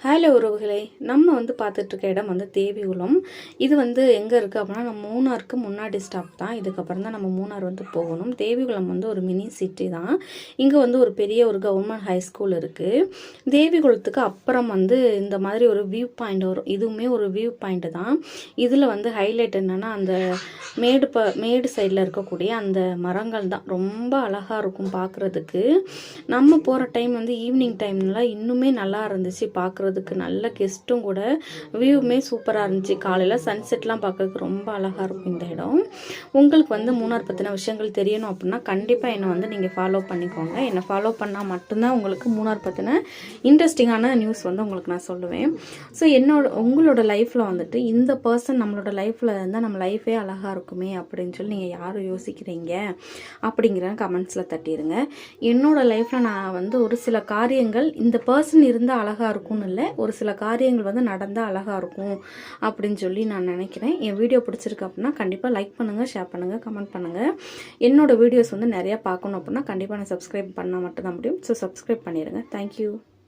Hello உறவுகளே, நம்ம பார்த்துட்டு இருக்க இடம் தேவிகுளம். இது எங்கே இருக்குது அப்படின்னா, நம்ம மூணாருக்கு முன்னாடி ஸ்டாப் தான். இதுக்கப்புறம் தான் நம்ம மூணார் போகணும். தேவிகுளம் ஒரு மினி சிட்டி தான். இங்கே ஒரு பெரிய ஒரு கவர்மெண்ட் ஹை ஸ்கூல் இருக்குது. தேவிகுளத்துக்கு அப்புறம் இந்த மாதிரி ஒரு வியூ பாயிண்ட் வரும். இதுவுமே ஒரு வியூ பாயிண்ட் தான். இதில் ஹைலைட் என்னென்னா, அந்த மேடு சைடில் இருக்கக்கூடிய அந்த மரங்கள் தான் ரொம்ப அழகாக இருக்கும் பார்க்குறதுக்கு. நம்ம போகிற டைம் ஈவினிங் டைம்லாம் இன்னுமே நல்லா இருந்துச்சு பார்க்குறதுக்கு. நல்ல கெஸ்ட்டும் கூட. வியூவுமே சூப்பராக இருந்துச்சு. காலையில் சன்செட்லாம் பார்க்கறதுக்கு ரொம்ப அழகாக இருக்கும் இந்த இடம். உங்களுக்கு மூணார் பற்றின விஷயங்கள் தெரியணும் அப்படின்னா கண்டிப்பாக என்னை நீங்கள் ஃபாலோ பண்ணிக்கோங்க. என்னை ஃபாலோ பண்ணால் மட்டும்தான் உங்களுக்கு மூணார் பற்றின இன்ட்ரெஸ்டிங்கான நியூஸ் உங்களுக்கு நான் சொல்லுவேன். ஸோ உங்களோட லைஃப்பில் இந்த பர்சன் நம்மளோட லைஃப்பில் இருந்தால் நம்ம லைஃபே அழகாக இருக்குமே அப்படின்னு சொல்லி நீங்கள் யாரும் யோசிக்கிறீங்க அப்படிங்கிற கமெண்ட்ஸில் தட்டிடுங்க. என்னோட லைஃப்பில் நான் ஒரு சில காரியங்கள் இந்த பர்சன் இருந்தால் அழகாக இருக்கும்னு இல்லை, ஒரு சில காரியங்கள் நடந்தால் அழகாக இருக்கும் அப்படின்னு சொல்லி நான் நினைக்கிறேன். என் வீடியோ பிடிச்சிருக்கு அப்படின்னா கண்டிப்பாக லைக் பண்ணுங்கள், ஷேர் பண்ணுங்கள், கமெண்ட் பண்ணுங்கள். என்னோட வீடியோஸ் நிறையா பார்க்கணும் அப்படின்னா கண்டிப்பாக நான் சப்ஸ்கிரைப் பண்ணால் மட்டும்தான் முடியும். ஸோ சப்ஸ்கிரைப் பண்ணிடுங்க. தேங்க்யூ.